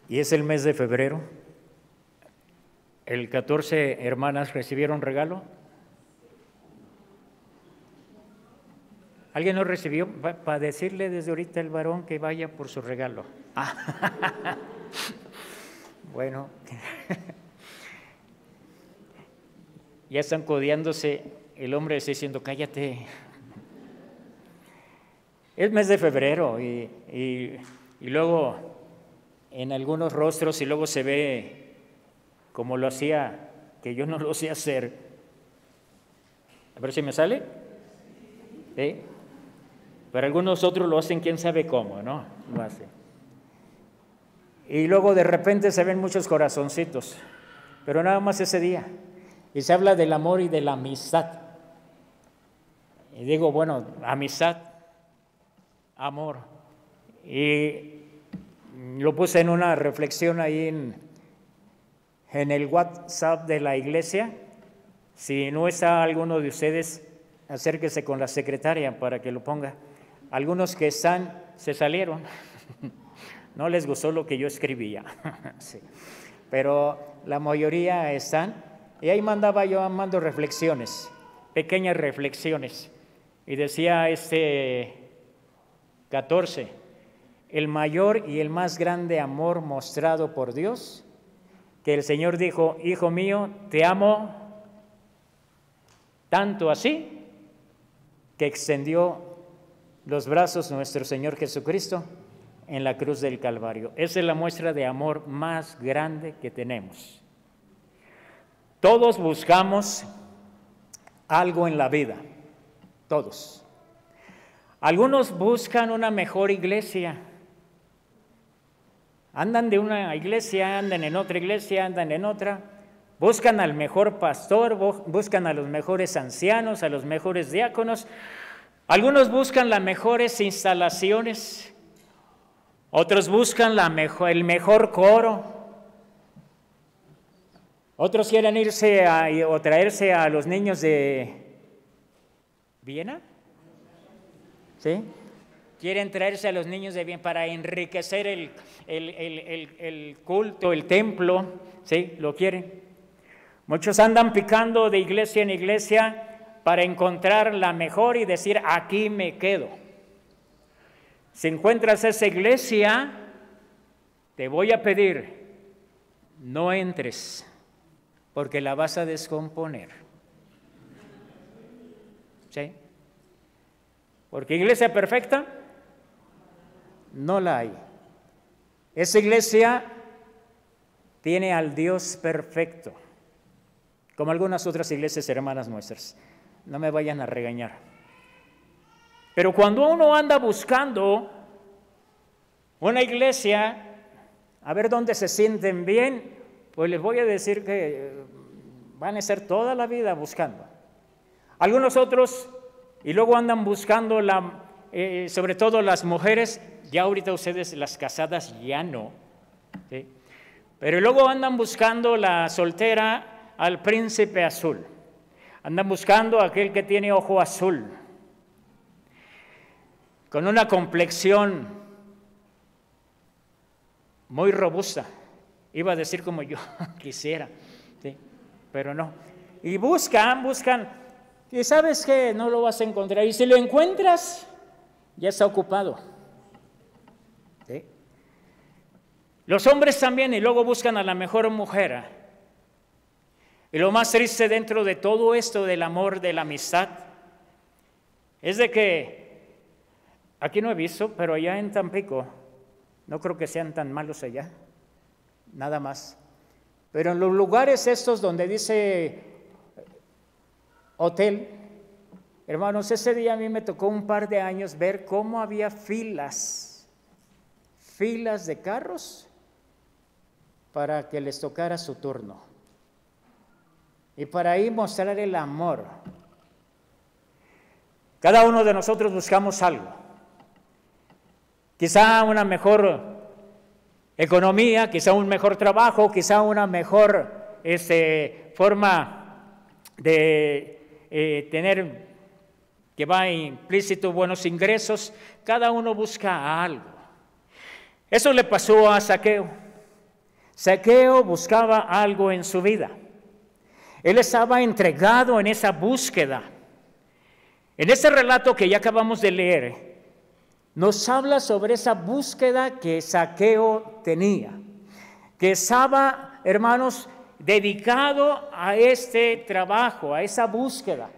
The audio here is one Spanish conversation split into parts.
y es el mes de febrero. ¿El 14 hermanas recibieron regalo? ¿Alguien no recibió? Para decirle desde ahorita al varón que vaya por su regalo. Bueno, ya están codeándose, el hombre está diciendo, cállate. Es mes de febrero y luego en algunos rostros y luego se ve como lo hacía, que yo no lo sé hacer. A ver si me sale. ¿Sí? Pero algunos otros lo hacen quién sabe cómo, ¿no? Lo hacen. Y luego de repente se ven muchos corazoncitos, pero nada más ese día. Y se habla del amor y de la amistad. Y digo, bueno, amistad, amor. Y lo puse en una reflexión ahí en el WhatsApp de la iglesia. Si no está alguno de ustedes, acérquese con la secretaria para que lo ponga. Algunos que están, se salieron. No les gustó lo que yo escribía. Sí. Pero la mayoría están. Y ahí mando reflexiones, pequeñas reflexiones. Y decía 14, el mayor y el más grande amor mostrado por Dios, que el Señor dijo, hijo mío, te amo tanto así, que extendió los brazos nuestro Señor Jesucristo en la cruz del Calvario. Esa es la muestra de amor más grande que tenemos. Todos buscamos algo en la vida, todos. Algunos buscan una mejor iglesia. Andan de una iglesia, andan en otra iglesia, andan en otra. Buscan al mejor pastor, buscan a los mejores ancianos, a los mejores diáconos. Algunos buscan las mejores instalaciones, otros buscan el mejor coro, otros quieren irse o traerse a los niños de Viena, ¿sí? Quieren traerse a los niños de Viena para enriquecer el culto, el templo, ¿sí? Lo quieren. Muchos andan picando de iglesia en iglesia para encontrar la mejor y decir, aquí me quedo. Si encuentras esa iglesia, te voy a pedir, no entres, porque la vas a descomponer. ¿Sí? Porque iglesia perfecta, no la hay. Esa iglesia tiene al Dios perfecto, como algunas otras iglesias hermanas nuestras. No me vayan a regañar. Pero cuando uno anda buscando una iglesia, a ver dónde se sienten bien, pues les voy a decir que van a estar toda la vida buscando. Algunos otros, y luego andan buscando, sobre todo las mujeres, ya ahorita ustedes las casadas ya no, ¿sí? Pero luego andan buscando la soltera al príncipe azul. Andan buscando a aquel que tiene ojo azul, con una complexión muy robusta. Iba a decir como yo quisiera, ¿sí? Pero no. Y buscan, y sabes que no lo vas a encontrar. Y si lo encuentras, ya está ocupado, ¿sí? Los hombres también, y luego buscan a la mejor mujer. Y lo más triste dentro de todo esto del amor, de la amistad, es de que, aquí no he visto, pero allá en Tampico, no creo que sean tan malos allá, nada más. Pero en los lugares estos donde dice hotel, hermanos, ese día a mí me tocó un par de años ver cómo había filas de carros para que les tocara su turno. Y para ahí mostrar el amor. Cada uno de nosotros buscamos algo. Quizá una mejor economía, quizá un mejor trabajo, quizá una mejor forma de tener, que va implícito, buenos ingresos. Cada uno busca algo. Eso le pasó a Zaqueo. Zaqueo buscaba algo en su vida. Él estaba entregado en esa búsqueda. En ese relato que ya acabamos de leer, nos habla sobre esa búsqueda que Zaqueo tenía, que estaba, hermanos, dedicado a este trabajo, a esa búsqueda.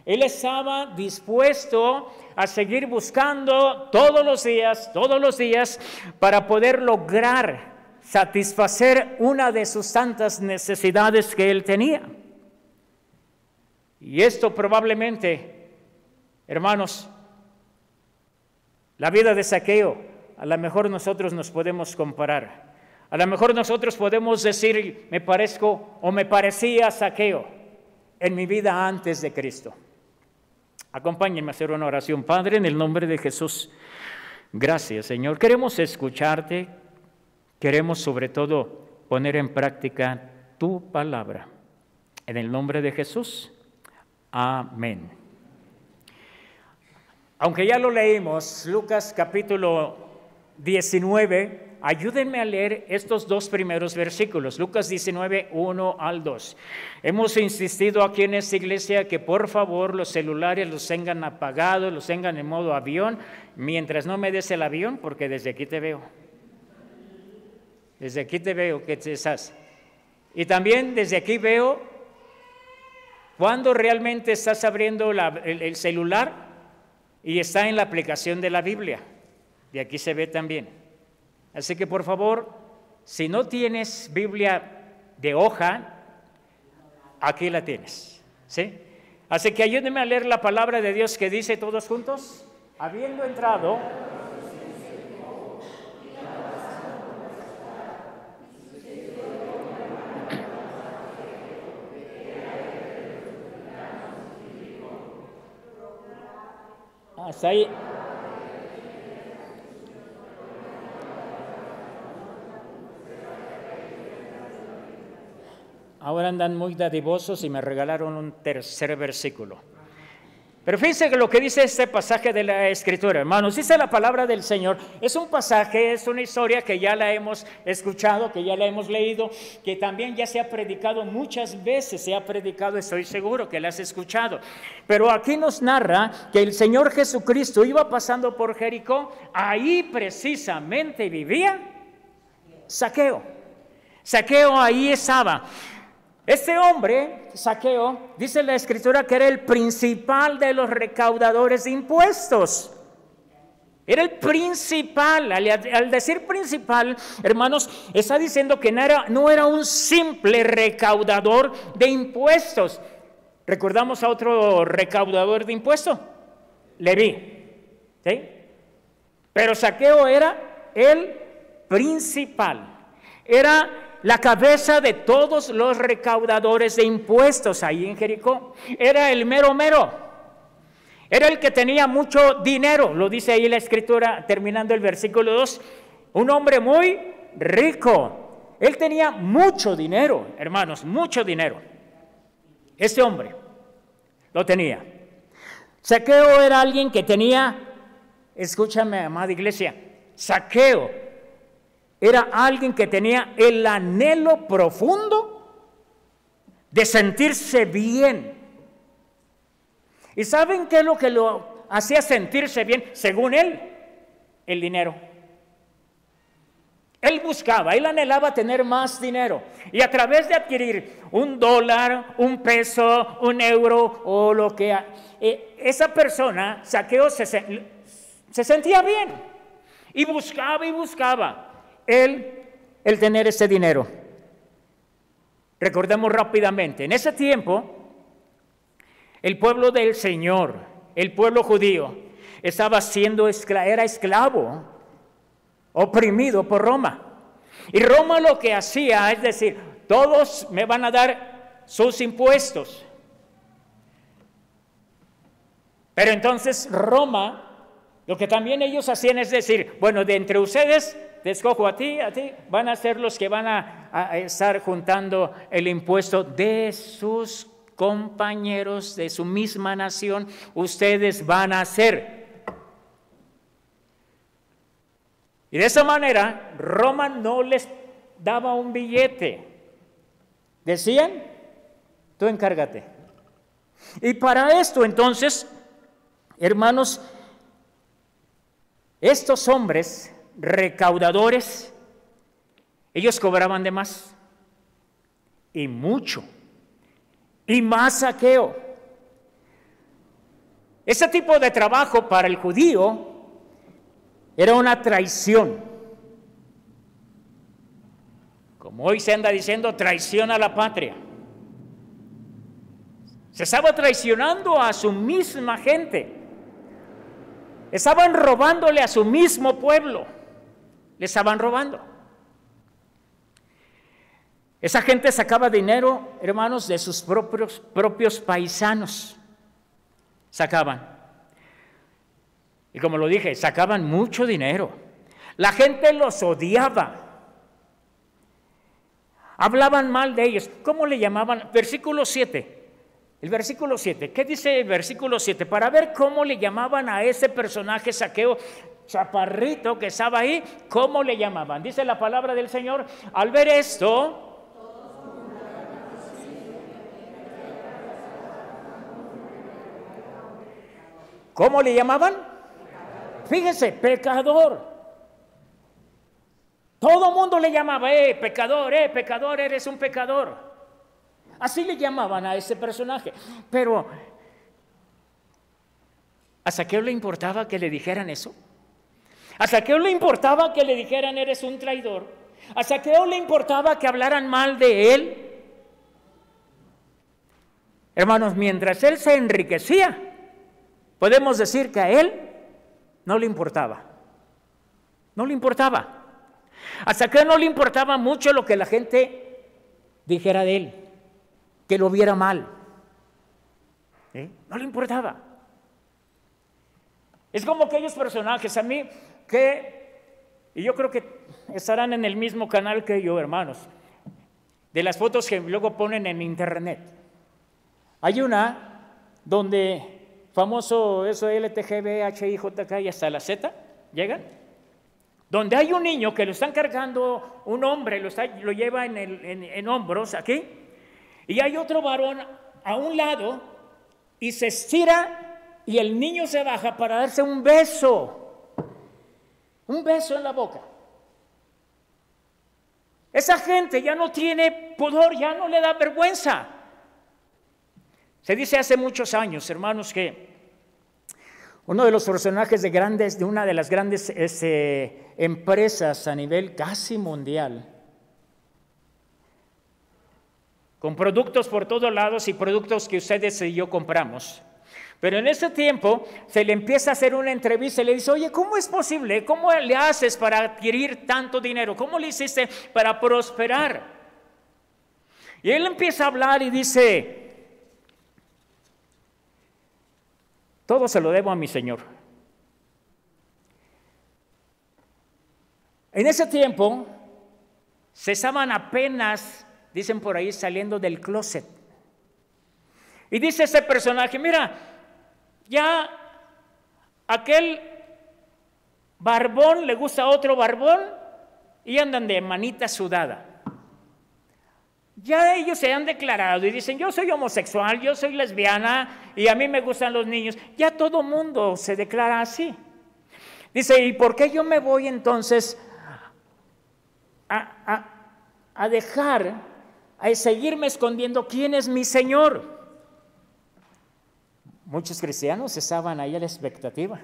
Él estaba dispuesto a seguir buscando todos los días, para poder lograr satisfacer una de sus tantas necesidades que él tenía. Y esto probablemente, hermanos, la vida de Zaqueo, a lo mejor nosotros nos podemos comparar. A lo mejor nosotros podemos decir, me parezco o me parecía a Zaqueo en mi vida antes de Cristo. Acompáñenme a hacer una oración. Padre, en el nombre de Jesús, gracias, Señor. Queremos escucharte, queremos sobre todo poner en práctica tu palabra. En el nombre de Jesús, amén. Aunque ya lo leímos, Lucas capítulo 19, ayúdenme a leer estos dos primeros versículos, Lucas 19, 1 al 2. Hemos insistido aquí en esta iglesia que por favor los celulares los tengan apagados, los tengan en modo avión, mientras no me des el avión, porque desde aquí te veo. Desde aquí te veo que estás. Y también desde aquí veo cuando realmente estás abriendo el celular y está en la aplicación de la Biblia. De aquí se ve también. Así que por favor, si no tienes Biblia de hoja, aquí la tienes, ¿sí? Así que ayúdenme a leer la palabra de Dios que dice todos juntos. Habiendo entrado, hasta ahí. Ahora andan muy dadivosos y me regalaron un tercer versículo. Pero fíjense que lo que dice este pasaje de la Escritura, hermanos, dice la palabra del Señor. Es un pasaje, es una historia que ya la hemos escuchado, que ya la hemos leído, que también ya se ha predicado muchas veces, se ha predicado, estoy seguro que la has escuchado. Pero aquí nos narra que el Señor Jesucristo iba pasando por Jericó, ahí precisamente vivía Zaqueo. Zaqueo ahí estaba. Este hombre, Zaqueo, dice la Escritura que era el principal de los recaudadores de impuestos. Era el principal. Al decir principal, hermanos, está diciendo que no era un simple recaudador de impuestos. ¿Recordamos a otro recaudador de impuestos? Leví. ¿Sí? Pero Zaqueo era el principal. Era la cabeza de todos los recaudadores de impuestos ahí en Jericó. Era el mero mero. Era el que tenía mucho dinero. Lo dice ahí la Escritura terminando el versículo 2. Un hombre muy rico. Él tenía mucho dinero, hermanos, mucho dinero. Este hombre lo tenía. Zaqueo era alguien que tenía, escúchame, amada iglesia, Zaqueo era alguien que tenía el anhelo profundo de sentirse bien. ¿Y saben qué es lo que lo hacía sentirse bien? Según él, el dinero. Él buscaba, él anhelaba tener más dinero. Y a través de adquirir $1, $1, €1 o lo que... esa persona, Zaqueo, se sentía bien. Y buscaba el tener ese dinero. Recordemos rápidamente, en ese tiempo, el pueblo del Señor, el pueblo judío, era esclavo, oprimido por Roma. Y Roma lo que hacía es decir, todos me van a dar sus impuestos. Pero entonces Roma, lo que también ellos hacían es decir, bueno, de entre ustedes te escojo a ti, van a ser los que van a estar juntando el impuesto de sus compañeros de su misma nación, ustedes van a hacer. Y de esa manera, Roma no les daba un billete. Decían, tú encárgate. Y para esto entonces, hermanos, estos hombres recaudadores, ellos cobraban de más, y mucho, y más saqueo. Ese tipo de trabajo para el judío era una traición. Como hoy se anda diciendo, traición a la patria. Se estaba traicionando a su misma gente. Estaban robándole a su mismo pueblo. Le estaban robando. Esa gente sacaba dinero, hermanos, de sus propios paisanos. Sacaban. Y como lo dije, sacaban mucho dinero. La gente los odiaba. Hablaban mal de ellos. ¿Cómo le llamaban? Versículo 7. El versículo 7. ¿Qué dice el versículo 7? Para ver cómo le llamaban a ese personaje Zaqueo, chaparrito que estaba ahí, ¿cómo le llamaban? Dice la palabra del Señor. Al ver esto, ¿cómo le llamaban? Fíjense, pecador. Todo mundo le llamaba, pecador, eres un pecador. Así le llamaban a ese personaje. Pero, ¿a Zaqueo le importaba que le dijeran eso? ¿A Zaqueo le importaba que le dijeran, eres un traidor? ¿A Zaqueo le importaba que hablaran mal de él? Hermanos, mientras él se enriquecía, podemos decir que a él no le importaba. No le importaba. A Zaqueo no le importaba mucho lo que la gente dijera de él, que lo viera mal. No le importaba. Es como aquellos personajes a mí y yo creo que estarán en el mismo canal que yo, hermanos, de las fotos que luego ponen en internet. Hay una donde famoso eso LTGB, HIJK y hasta la Z, llegan, donde hay un niño que lo están cargando, un hombre lo lleva en hombros aquí, y hay otro varón a un lado y se estira y el niño se baja para darse un beso en la boca. Esa gente ya no tiene pudor, ya no le da vergüenza. Se dice hace muchos años, hermanos, que uno de los personajes de una de las grandes empresas a nivel casi mundial, con productos por todos lados y productos que ustedes y yo compramos. Pero en ese tiempo se le empieza a hacer una entrevista y le dice, oye, ¿cómo es posible? ¿Cómo le haces para adquirir tanto dinero? ¿Cómo le hiciste para prosperar? Y él empieza a hablar y dice, todo se lo debo a mi Señor. En ese tiempo se estaban apenas, dicen por ahí, saliendo del closet. Y dice ese personaje, mira, ya aquel barbón le gusta a otro barbón y andan de manita sudada. Ya ellos se han declarado y dicen, yo soy homosexual, yo soy lesbiana y a mí me gustan los niños. Ya todo mundo se declara así. Dice, ¿y por qué yo me voy entonces a dejar, a seguirme escondiendo quién es mi Señor? Muchos cristianos estaban ahí a la expectativa,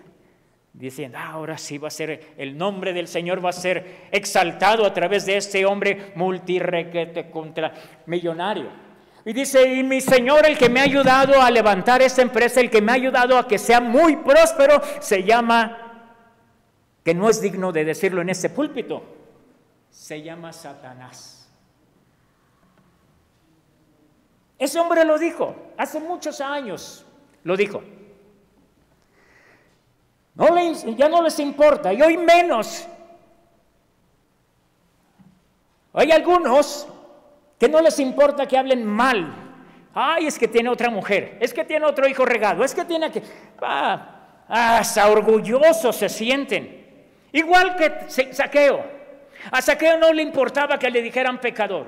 diciendo, ahora sí va a ser, el nombre del Señor va a ser exaltado a través de este hombre multirequete contra millonario. Y dice, y mi Señor, el que me ha ayudado a levantar esta empresa, el que me ha ayudado a que sea muy próspero, se llama, que no es digno de decirlo en este púlpito, se llama Satanás. Ese hombre lo dijo, hace muchos años lo dijo. Ya no les importa, y hoy menos. Hay algunos que no les importa que hablen mal. Ay, es que tiene otra mujer, es que tiene otro hijo regado, es que tiene que... hasta orgullosos se sienten. Igual que Zaqueo. A Zaqueo no le importaba que le dijeran pecador.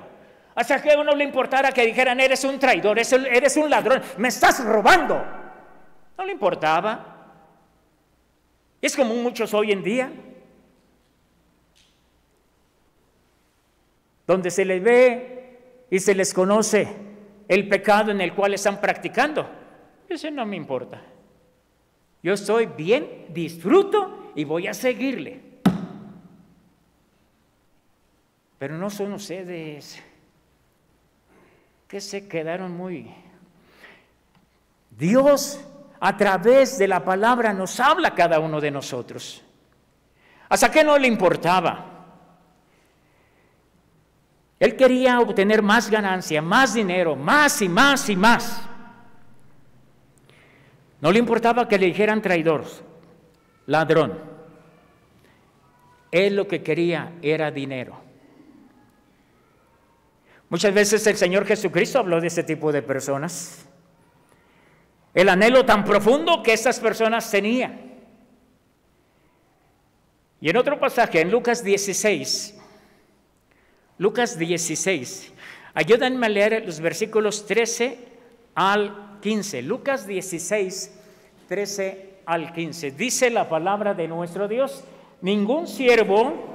A Zaqueo no le importara que dijeran eres un traidor, eres un ladrón, me estás robando. No le importaba. Es como muchos hoy en día, donde se les ve y se les conoce el pecado en el cual están practicando. Eso no me importa. Yo estoy bien, disfruto y voy a seguirle. Pero no son ustedes que se quedaron muy... Dios a través de la palabra nos habla a cada uno de nosotros. ¿A Zaqueo no le importaba? Él quería obtener más ganancia, más dinero, más y más y más. No le importaba que le dijeran traidor, ladrón. Él lo que quería era dinero. Muchas veces el Señor Jesucristo habló de ese tipo de personas. El anhelo tan profundo que estas personas tenían. Y en otro pasaje, en Lucas 16, ayúdenme a leer los versículos 13 al 15. Lucas 16, 13 al 15. Dice la palabra de nuestro Dios: ningún siervo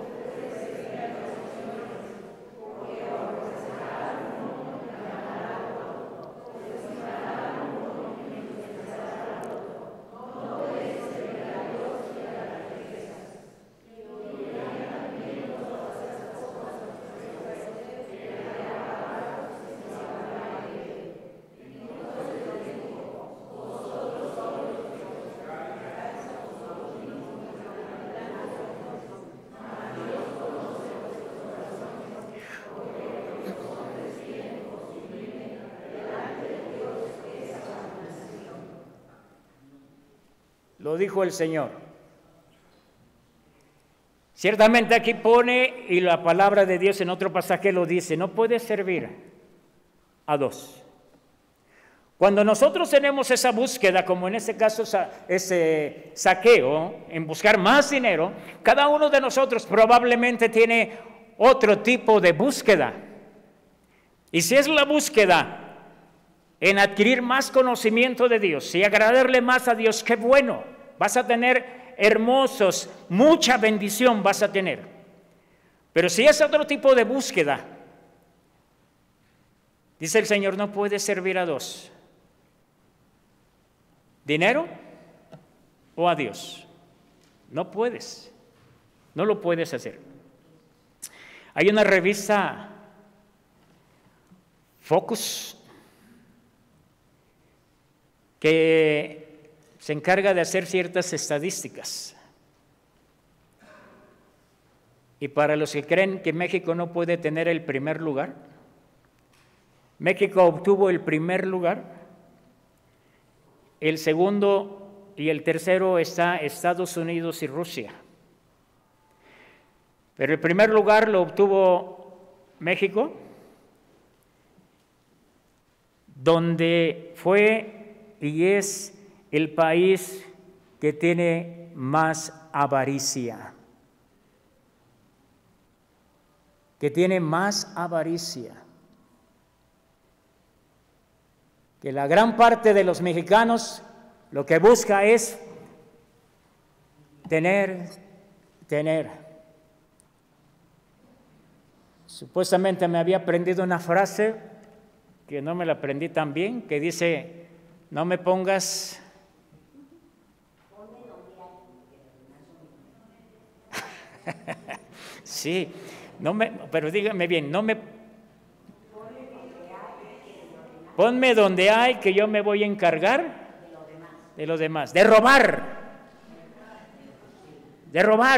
lo dijo el Señor. Ciertamente aquí pone, y la palabra de Dios en otro pasaje lo dice, no puedes servir a dos. Cuando nosotros tenemos esa búsqueda, como en este caso ese Zaqueo, en buscar más dinero, cada uno de nosotros probablemente tiene otro tipo de búsqueda. Y si es la búsqueda en adquirir más conocimiento de Dios y agradarle más a Dios, qué bueno, vas a tener hermosos, mucha bendición vas a tener. Pero si es otro tipo de búsqueda, dice el Señor, no puedes servir a dos: dinero o a Dios. No puedes, no lo puedes hacer. Hay una revista, Focus, que se encarga de hacer ciertas estadísticas. Y para los que creen que México no puede tener el primer lugar, México obtuvo el primer lugar, el segundo y el tercero está Estados Unidos y Rusia. Pero el primer lugar lo obtuvo México, donde fue y es el país que tiene más avaricia. Que tiene más avaricia. Que la gran parte de los mexicanos lo que busca es tener. Supuestamente me había aprendido una frase que no me la aprendí tan bien, que dice: no me pongas sí, pero dígame bien, ponme donde hay, que yo me voy a encargar de los demás, de robar,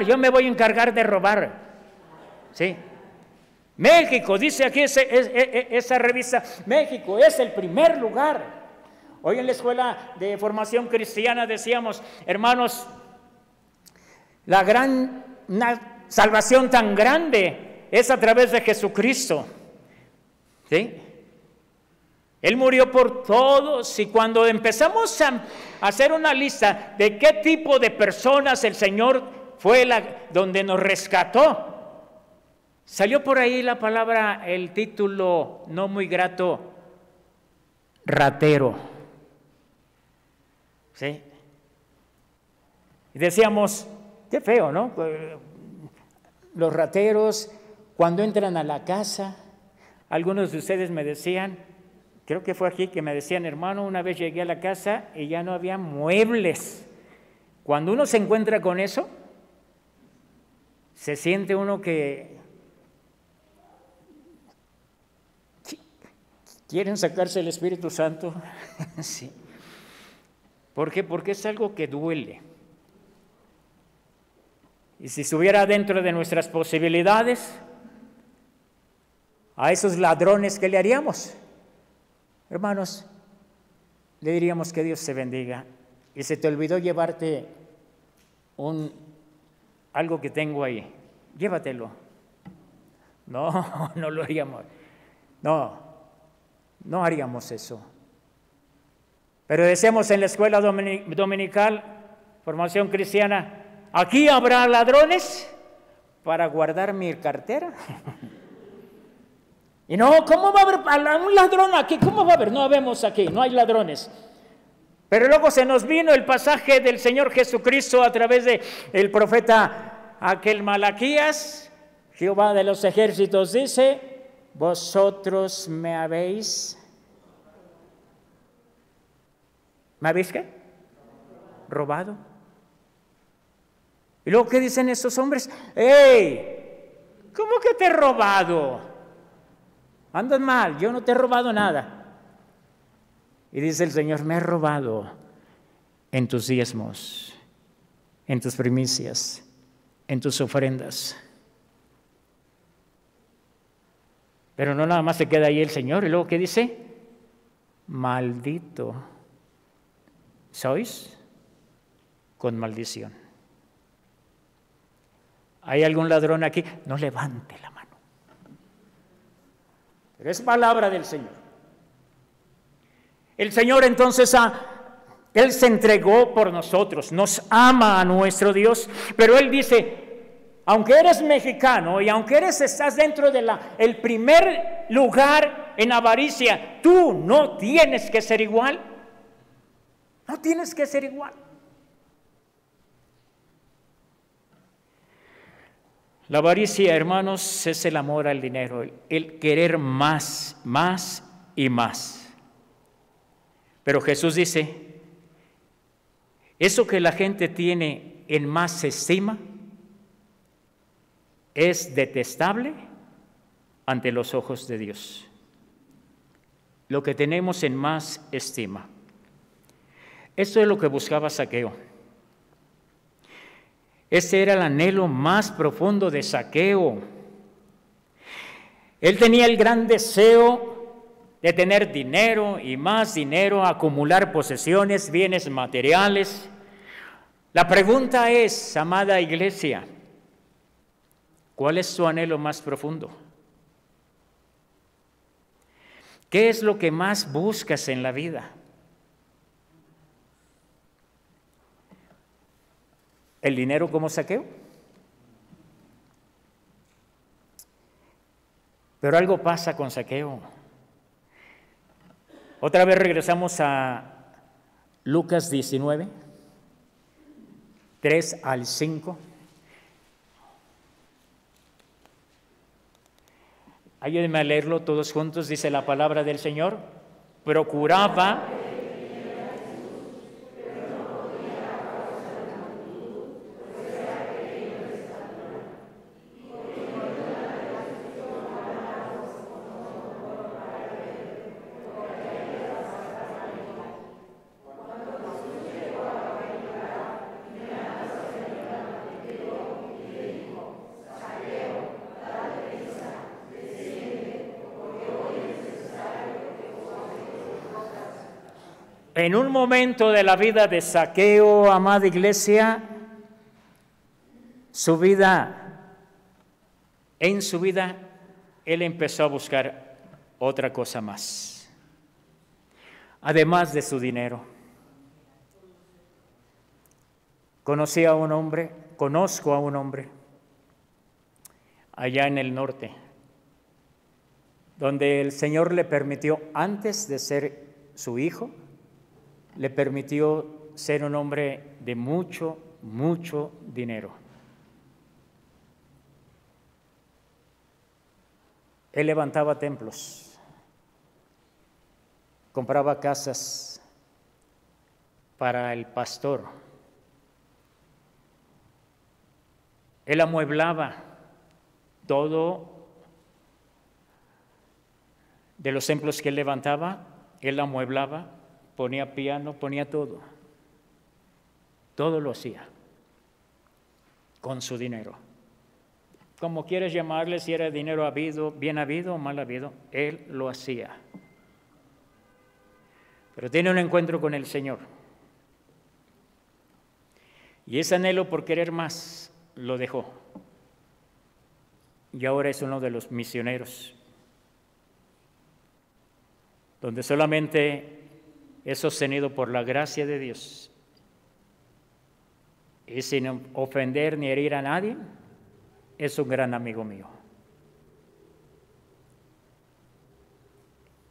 yo me voy a encargar de robar, ¿sí? México, dice aquí esa revista, México es el primer lugar. Hoy en la escuela de formación cristiana decíamos, hermanos, una salvación tan grande es a través de Jesucristo, ¿sí? Él murió por todos, y cuando empezamos a hacer una lista de qué tipo de personas el Señor fue donde nos rescató, Salió por ahí la palabra, el título no muy grato, ratero. ¿Sí? Y decíamos, qué feo, ¿no? Los rateros, cuando entran a la casa, algunos de ustedes me decían, creo que fue aquí que me decían, hermano, una vez llegué a la casa y ya no había muebles. Cuando uno se encuentra con eso, se siente uno que quieren sacarse el Espíritu Santo. Sí. ¿Por qué? Porque es algo que duele. Y si estuviera dentro de nuestras posibilidades, a esos ladrones, ¿qué le haríamos? Hermanos, le diríamos que Dios te bendiga. Y se te olvidó llevarte algo que tengo ahí. Llévatelo. No, no lo haríamos. No haríamos eso. Pero decíamos en la escuela dominical, formación cristiana, aquí habrá ladrones para guardar mi cartera. Y no, ¿cómo va a haber un ladrón aquí? ¿Cómo va a haber? No vemos aquí, no hay ladrones. Pero luego se nos vino el pasaje del Señor Jesucristo a través del profeta aquel Malaquías. Jehová de los ejércitos dice, vosotros ¿me habéis qué? ¿Robado? Y luego, ¿qué dicen estos hombres? ¡Ey! ¿Cómo que te he robado? Andas mal, yo no te he robado nada. Y dice el Señor, me he robado en tus diezmos, en tus primicias, en tus ofrendas. Pero no nada más se queda ahí el Señor. Y luego, ¿qué dice? Maldito sois con maldición. ¿Hay algún ladrón aquí? No levante la mano. Pero es palabra del Señor. El Señor entonces Él se entregó por nosotros, nos ama a nuestro Dios, pero Él dice, aunque eres mexicano y aunque estás dentro de el primer lugar en avaricia, tú no tienes que ser igual. No tienes que ser igual. La avaricia, hermanos, es el amor al dinero, el querer más, más y más. Pero Jesús dice, eso que la gente tiene en más estima es detestable ante los ojos de Dios. Lo que tenemos en más estima. Esto es lo que buscaba Zaqueo. Ese era el anhelo más profundo de Zaqueo. Él tenía el gran deseo de tener dinero y más dinero, acumular posesiones, bienes materiales. La pregunta es, amada iglesia, ¿cuál es su anhelo más profundo? ¿Qué es lo que más buscas en la vida? ¿El dinero como Zaqueo? Pero algo pasa con Zaqueo. Otra vez regresamos a Lucas 19, 3 al 5. Ayúdenme a leerlo todos juntos, dice la palabra del Señor. Procuraba en un momento de la vida de Zaqueo, amada iglesia, en su vida, él empezó a buscar otra cosa más, además de su dinero. Conozco a un hombre allá en el norte, donde el Señor le permitió, antes de ser su hijo, le permitió ser un hombre de mucho, mucho dinero. Él levantaba templos, compraba casas para el pastor, él amueblaba todo de los templos que él levantaba, él amueblaba, ponía piano, ponía todo lo hacía con su dinero. Como quieres llamarle, si era dinero habido, bien habido o mal habido, él lo hacía. Pero tiene un encuentro con el Señor. Y ese anhelo por querer más lo dejó. Y ahora es uno de los misioneros, donde solamente es sostenido por la gracia de Dios y sin ofender ni herir a nadie. Es un gran amigo mío.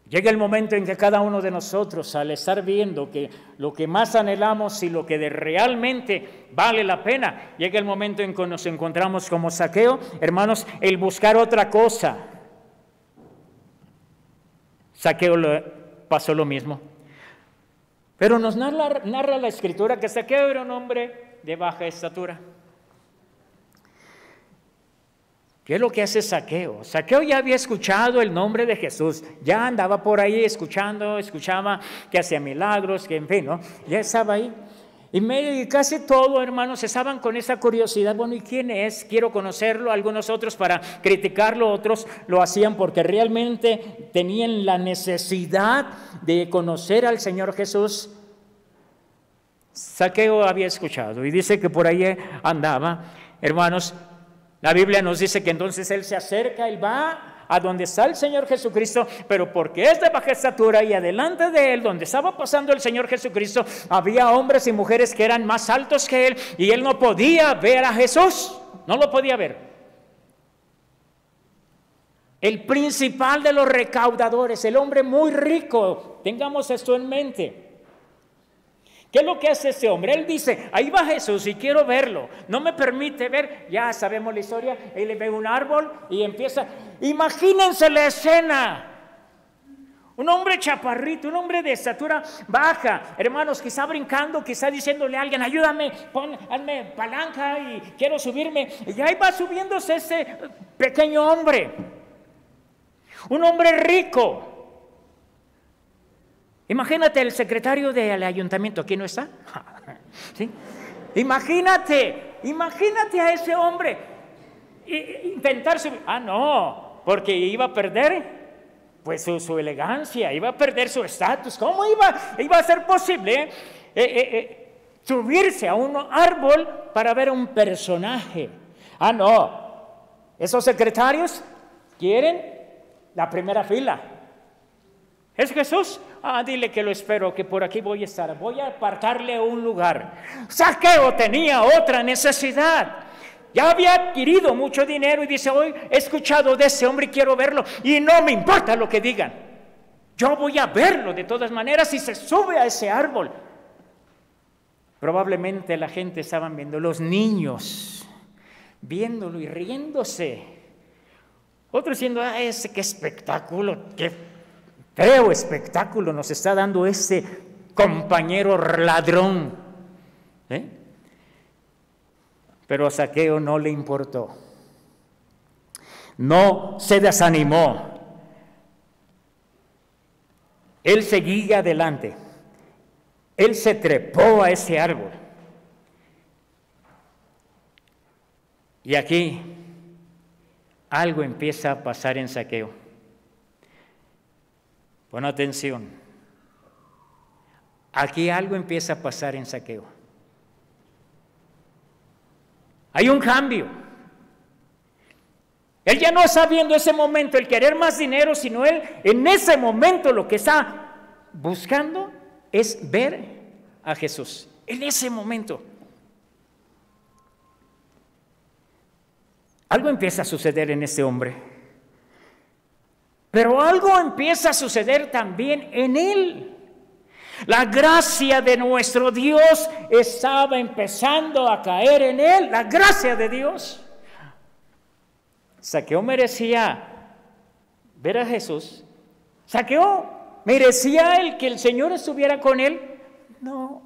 Llega el momento en que cada uno de nosotros, al estar viendo que lo que más anhelamos y lo que realmente vale la pena, llega el momento en que nos encontramos como Zaqueo, hermanos, el buscar otra cosa. Zaqueo pasó lo mismo. Pero nos narra la Escritura que Zaqueo era un hombre de baja estatura. ¿Qué es lo que hace Zaqueo? Zaqueo ya había escuchado el nombre de Jesús, ya andaba por ahí escuchaba que hacía milagros, que en fin, ¿no? Ya estaba ahí. Y casi todo, hermanos, estaban con esa curiosidad. Bueno, ¿y quién es? Quiero conocerlo. Algunos otros para criticarlo, otros lo hacían porque realmente tenían la necesidad de conocer al Señor Jesús. Zaqueo había escuchado y dice que por ahí andaba, hermanos. La Biblia nos dice que entonces él se acerca, él va a donde está el Señor Jesucristo, pero porque es de baja estatura y adelante de él, donde estaba pasando el Señor Jesucristo, había hombres y mujeres que eran más altos que él y él no podía ver a Jesús, no lo podía ver. El principal de los recaudadores, el hombre muy rico, tengamos esto en mente. ¿Qué es lo que hace este hombre? Él dice, ahí va Jesús y quiero verlo. No me permite ver, ya sabemos la historia, él ve un árbol y empieza, imagínense la escena. Un hombre chaparrito, un hombre de estatura baja, hermanos, quizá brincando, quizá diciéndole a alguien, ayúdame, hazme palanca y quiero subirme. Y ahí va subiéndose ese pequeño hombre. Un hombre rico. Imagínate el secretario del ayuntamiento, ¿aquí no está? ¿Sí? Imagínate a ese hombre intentar subir. No, porque iba a perder pues su elegancia, iba a perder su estatus. ¿Cómo iba a ser posible subirse a un árbol para ver a un personaje? No, esos secretarios quieren la primera fila. ¿Es Jesús? Dile que lo espero, que por aquí voy a estar. Voy a apartarle un lugar. Zaqueo tenía otra necesidad. Ya había adquirido mucho dinero y dice, hoy he escuchado de ese hombre y quiero verlo. Y no me importa lo que digan. Yo voy a verlo de todas maneras y se sube a ese árbol. Probablemente la gente estaban viendo, los niños, viéndolo y riéndose. Otros diciendo, ese qué espectáculo, qué feo espectáculo nos está dando ese compañero ladrón. Pero a Zaqueo no le importó. No se desanimó. Él seguía adelante. Él se trepó a ese árbol. Y aquí algo empieza a pasar en Zaqueo. Pon atención. Aquí algo empieza a pasar en Zaqueo. Hay un cambio. Él ya no está viendo ese momento, el querer más dinero, sino él en ese momento lo que está buscando es ver a Jesús. En ese momento. Algo empieza a suceder en ese hombre. Pero algo empieza a suceder también en él. La gracia de nuestro Dios estaba empezando a caer en él. La gracia de Dios. Zaqueo merecía ver a Jesús. Zaqueo merecía el que el Señor estuviera con él. No.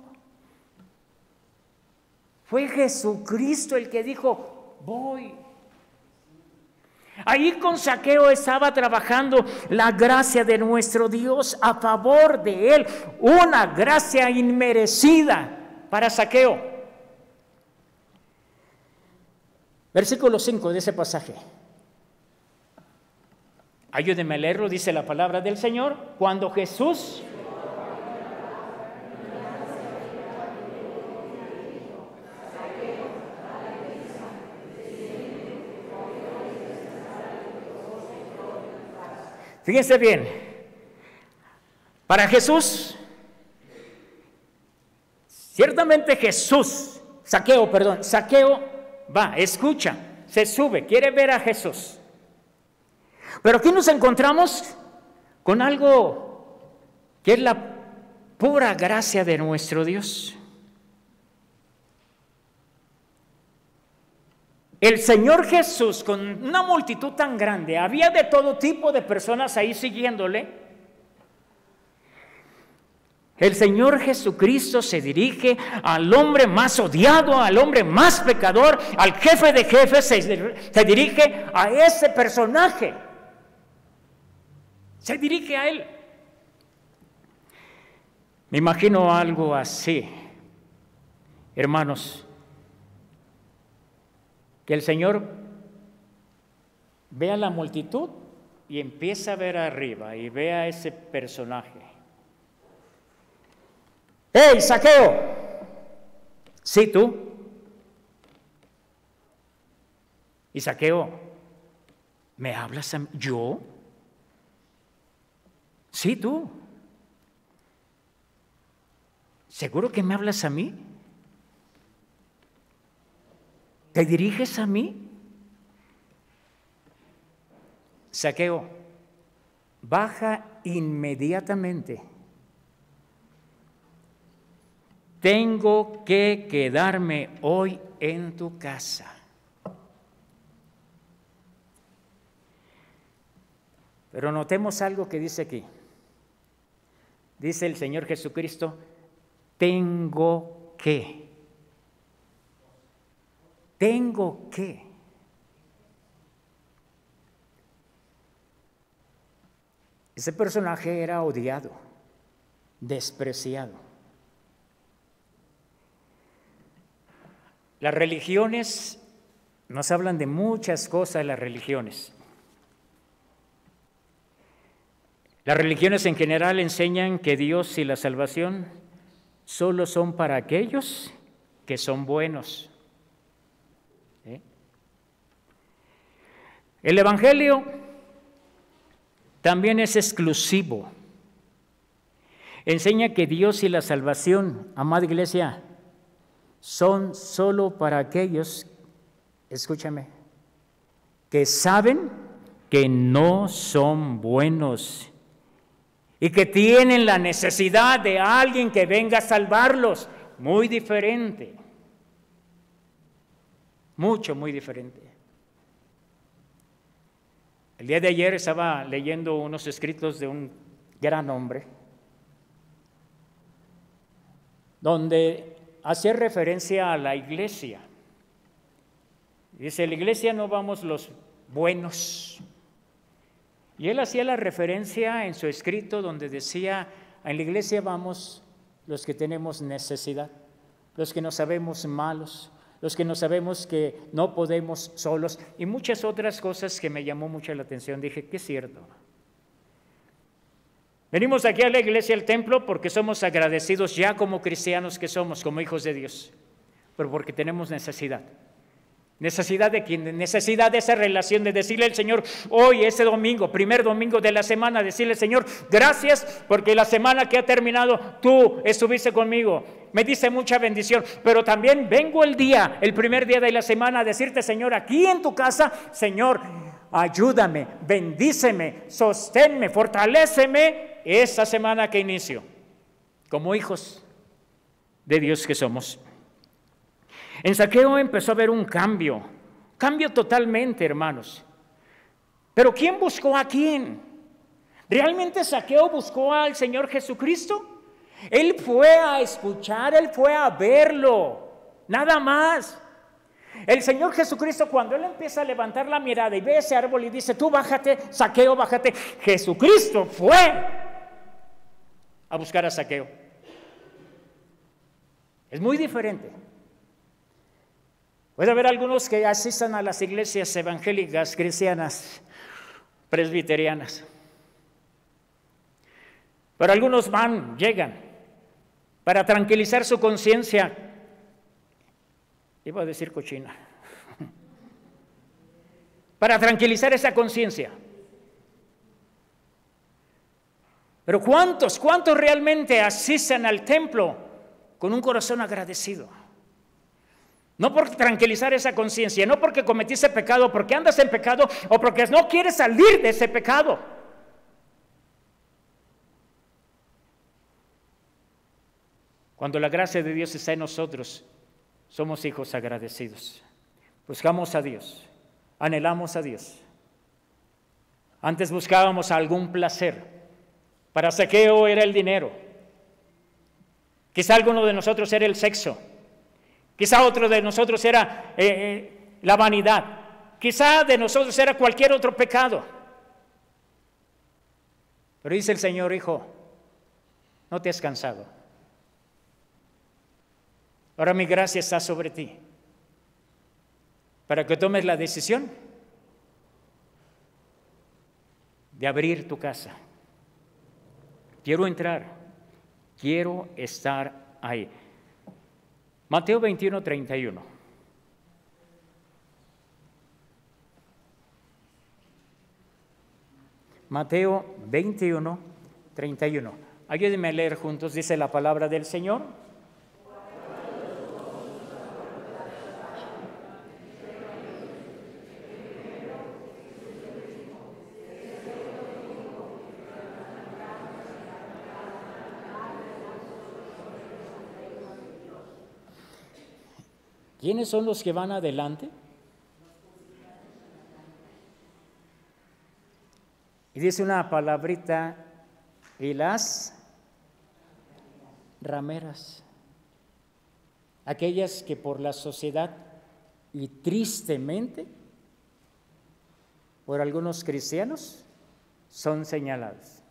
Fue Jesucristo el que dijo, voy. Ahí con Zaqueo estaba trabajando la gracia de nuestro Dios a favor de él. Una gracia inmerecida para Zaqueo. Versículo 5 de ese pasaje. Ayúdenme a leerlo, dice la palabra del Señor. Cuando Jesús... Fíjense bien, para Jesús, ciertamente Zaqueo va, escucha, se sube, quiere ver a Jesús. Pero aquí nos encontramos con algo que es la pura gracia de nuestro Dios. El Señor Jesús, con una multitud tan grande, había de todo tipo de personas ahí siguiéndole. El Señor Jesucristo se dirige al hombre más odiado, al hombre más pecador, al jefe de jefes, se dirige a ese personaje. Se dirige a él. Me imagino algo así, hermanos. Que el Señor vea la multitud y empieza a ver arriba y ve a ese personaje. ¡Hey, Zaqueo! Sí, tú. Y Zaqueo, ¿me hablas a mí? ¿Yo? Sí, tú. ¿Seguro que me hablas a mí? ¿Te diriges a mí? Zaqueo, baja inmediatamente. Tengo que quedarme hoy en tu casa. Pero notemos algo que dice aquí. Dice el Señor Jesucristo, tengo que. Tengo que. Ese personaje era odiado, despreciado. Las religiones, nos hablan de muchas cosas las religiones. Las religiones en general enseñan que Dios y la salvación solo son para aquellos que son buenos. El Evangelio también es exclusivo. Enseña que Dios y la salvación, amada iglesia, son solo para aquellos, escúchame, que saben que no son buenos y que tienen la necesidad de alguien que venga a salvarlos. Muy diferente. Muy diferente. El día de ayer estaba leyendo unos escritos de un gran hombre, donde hacía referencia a la iglesia. Dice, la iglesia no vamos los buenos. Y él hacía la referencia en su escrito donde decía, en la iglesia vamos los que tenemos necesidad, los que no sabemos malos, los que no sabemos que no podemos solos, y muchas otras cosas que me llamó mucho la atención. Dije, qué cierto. Venimos aquí a la iglesia, al templo, porque somos agradecidos ya como cristianos que somos, como hijos de Dios, pero porque tenemos necesidad. Necesidad de quién, necesidad de esa relación, de decirle al Señor, hoy, ese domingo, primer domingo de la semana, decirle, Señor, gracias porque la semana que ha terminado, tú estuviste conmigo, me diste mucha bendición, pero también vengo el primer día de la semana a decirte, Señor, aquí en tu casa, Señor, ayúdame, bendíceme, sosténme, fortaléceme esta semana que inicio, como hijos de Dios que somos. En Zaqueo empezó a haber un cambio totalmente, hermanos. Pero ¿quién buscó a quién? ¿Realmente Zaqueo buscó al Señor Jesucristo? Él fue a escuchar, él fue a verlo, nada más. El Señor Jesucristo, cuando él empieza a levantar la mirada y ve ese árbol y dice, tú bájate, Zaqueo, bájate. Jesucristo fue a buscar a Zaqueo. Es muy diferente. Puede haber algunos que asistan a las iglesias evangélicas, cristianas, presbiterianas. Pero algunos llegan para tranquilizar su conciencia. Iba a decir cochina. Para tranquilizar esa conciencia. Pero ¿cuántos realmente asisten al templo con un corazón agradecido? No por tranquilizar esa conciencia, no porque cometiste pecado, porque andas en pecado o porque no quieres salir de ese pecado. Cuando la gracia de Dios está en nosotros, somos hijos agradecidos. Buscamos a Dios, anhelamos a Dios. Antes buscábamos algún placer. Para Zaqueo era el dinero. Quizá alguno de nosotros era el sexo. Quizá otro de nosotros era la vanidad. Quizá de nosotros era cualquier otro pecado. Pero dice el Señor, hijo, no te has cansado. Ahora mi gracia está sobre ti, para que tomes la decisión de abrir tu casa. Quiero entrar, quiero estar ahí. Mateo 21, 31. Mateo 21, 31. Ayúdenme a leer juntos, dice la palabra del Señor. ¿Quiénes son los que van adelante? Y dice una palabrita, y las rameras, aquellas que por la sociedad y tristemente por algunos cristianos son señaladas.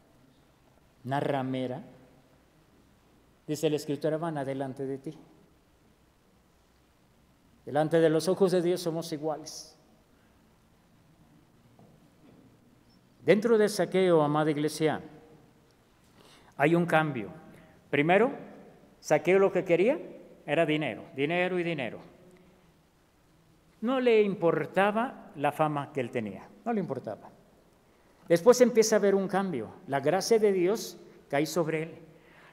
Una ramera, dice la Escritura, van adelante de ti. Delante de los ojos de Dios somos iguales. Dentro de Zaqueo, amada iglesia, hay un cambio. Primero, Zaqueo lo que quería era dinero, dinero y dinero. No le importaba la fama que él tenía, no le importaba. Después empieza a haber un cambio. La gracia de Dios cae sobre él.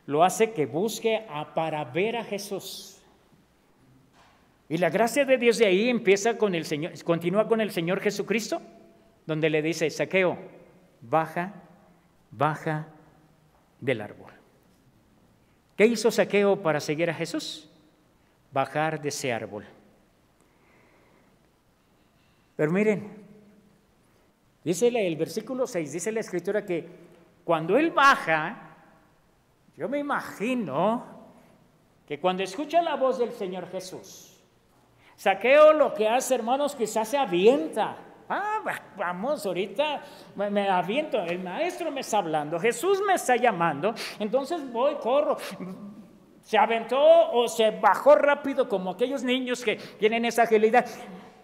Lo hace que busque para ver a Jesús. Y la gracia de Dios de ahí empieza con el Señor, continúa con el Señor Jesucristo, donde le dice, Zaqueo, baja del árbol. ¿Qué hizo Zaqueo para seguir a Jesús? Bajar de ese árbol. Pero miren, dice el versículo 6, dice la Escritura que cuando él baja, yo me imagino que cuando escucha la voz del Señor Jesús, Zaqueo lo que hace, hermanos, quizás se avienta. Vamos, ahorita me aviento, el maestro me está hablando, Jesús me está llamando, entonces voy, corro. Se aventó o se bajó rápido como aquellos niños que tienen esa agilidad.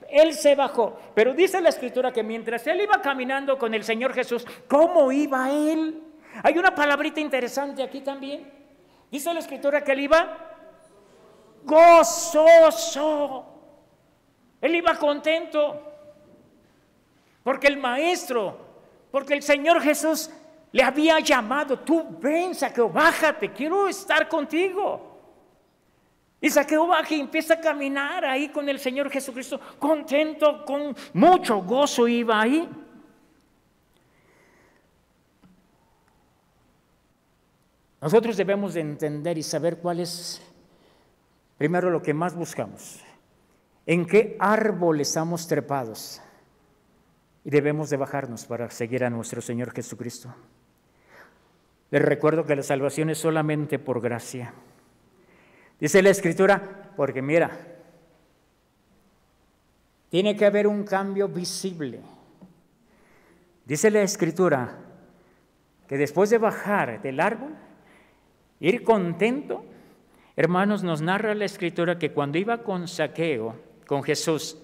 Él se bajó, pero dice la Escritura que mientras él iba caminando con el Señor Jesús, ¿cómo iba él? Hay una palabrita interesante aquí también. Dice la Escritura que él iba gozoso. Él iba contento porque el maestro, porque el Señor Jesús le había llamado: tú ven, Zaqueo, bájate, quiero estar contigo. Y Zaqueo baja y empieza a caminar ahí con el Señor Jesucristo, contento, con mucho gozo iba ahí. Nosotros debemos de entender y saber cuál es, primero, lo que más buscamos. ¿En qué árbol estamos trepados? Y debemos de bajarnos para seguir a nuestro Señor Jesucristo. Les recuerdo que la salvación es solamente por gracia. Dice la Escritura, porque mira, tiene que haber un cambio visible. Dice la Escritura que después de bajar del árbol, ir contento, hermanos, nos narra la Escritura que cuando iba con Zaqueo, con Jesús,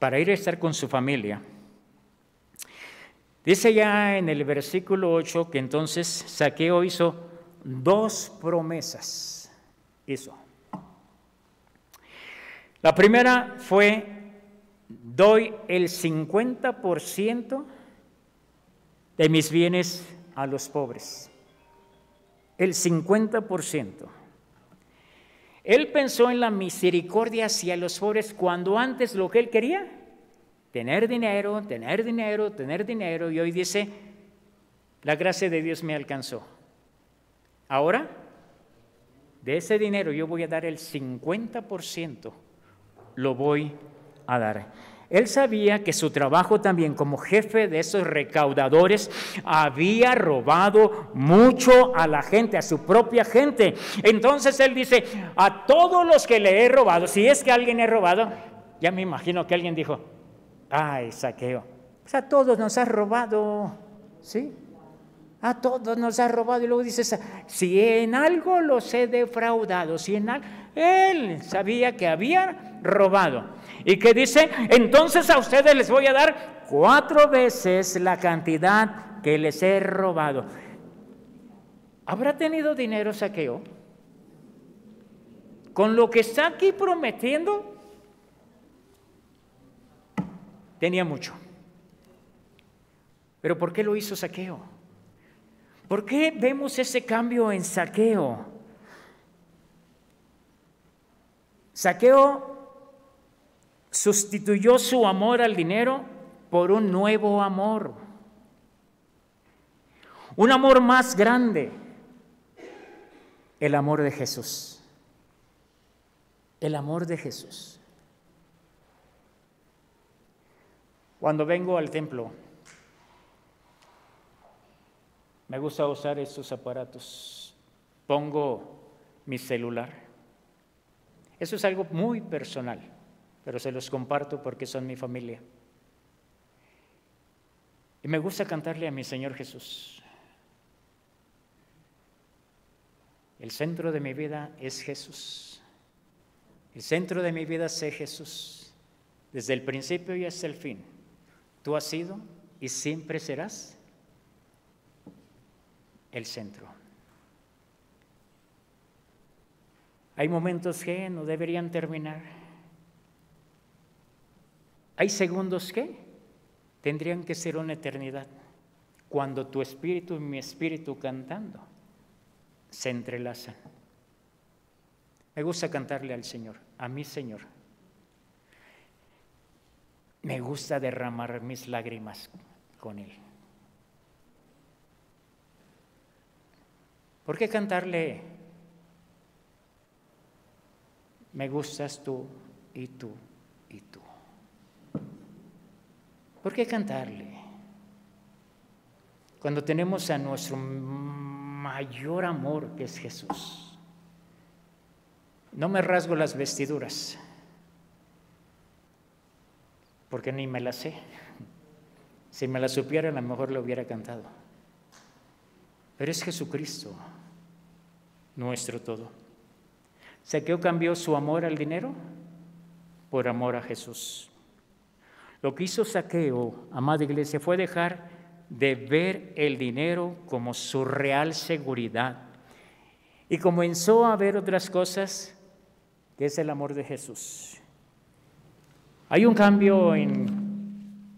para ir a estar con su familia, dice ya en el versículo 8 que entonces Zaqueo hizo 2 promesas. La primera fue: doy el 50% de mis bienes a los pobres. El 50%. Él pensó en la misericordia hacia los pobres cuando antes lo que él quería, tener dinero, y hoy dice: la gracia de Dios me alcanzó. Ahora, de ese dinero yo voy a dar el 50%, lo voy a dar. Él sabía que su trabajo también como jefe de esos recaudadores había robado mucho a la gente, a su propia gente. Entonces él dice: a todos los que le he robado, si es que alguien he robado, ya me imagino que alguien dijo: ay, Zaqueo, pues a todos nos has robado, ¿sí? A todos nos ha robado. Y luego dices: si en algo los he defraudado, si en algo. Él sabía que había robado. ¿Y qué dice? Entonces a ustedes les voy a dar 4 veces la cantidad que les he robado. ¿Habrá tenido dinero Zaqueo? Con lo que está aquí prometiendo, tenía mucho. ¿Pero por qué lo hizo Zaqueo? ¿Por qué vemos ese cambio en Zaqueo? Zaqueo sustituyó su amor al dinero por un nuevo amor. Un amor más grande. El amor de Jesús. El amor de Jesús. Cuando vengo al templo, me gusta usar estos aparatos. Pongo mi celular. Eso es algo muy personal, pero se los comparto porque son mi familia. Y me gusta cantarle a mi Señor Jesús. El centro de mi vida es Jesús. El centro de mi vida es Jesús. Desde el principio y hasta el fin. Tú has sido y siempre serás el centro. Hay momentos que no deberían terminar. Hay segundos que tendrían que ser una eternidad. Cuando tu espíritu y mi espíritu cantando se entrelazan. Me gusta cantarle al Señor, a mi Señor. Me gusta derramar mis lágrimas con Él. ¿Por qué cantarle? Me gustas tú y tú y tú. ¿Por qué cantarle? Cuando tenemos a nuestro mayor amor, que es Jesús. No me rasgo las vestiduras, porque ni me las sé. Si me las supiera, a lo mejor lo hubiera cantado. Pero es Jesucristo, nuestro todo. Zaqueo cambió su amor al dinero por amor a Jesús. Lo que hizo Zaqueo, amada iglesia, fue dejar de ver el dinero como su real seguridad y comenzó a ver otras cosas, que es el amor de Jesús. Hay un cambio en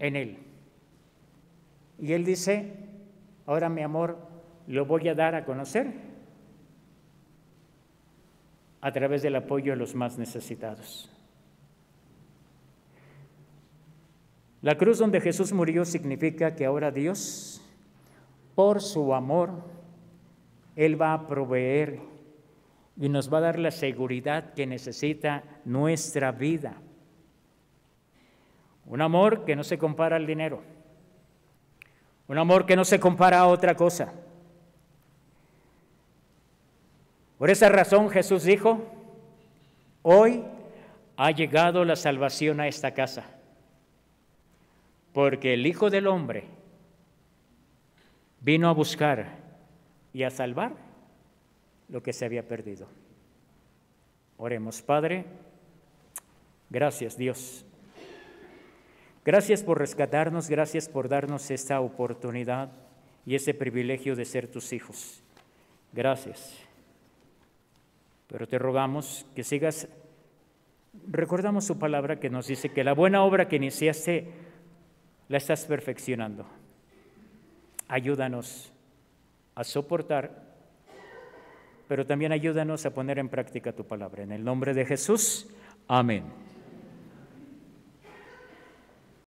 él. Y él dice, ahora mi amor, lo voy a dar a conocer a través del apoyo de los más necesitados. La cruz donde Jesús murió significa que ahora Dios, por su amor, Él va a proveer y nos va a dar la seguridad que necesita nuestra vida. Un amor que no se compara al dinero, un amor que no se compara a otra cosa. Por esa razón Jesús dijo, hoy ha llegado la salvación a esta casa, porque el Hijo del Hombre vino a buscar y a salvar lo que se había perdido. Oremos. Padre, gracias Dios. Gracias por rescatarnos, gracias por darnos esta oportunidad y ese privilegio de ser tus hijos. Gracias. Pero te rogamos que sigas, recordamos su palabra que nos dice que la buena obra que iniciaste la estás perfeccionando. Ayúdanos a soportar, pero también ayúdanos a poner en práctica tu palabra. En el nombre de Jesús, amén.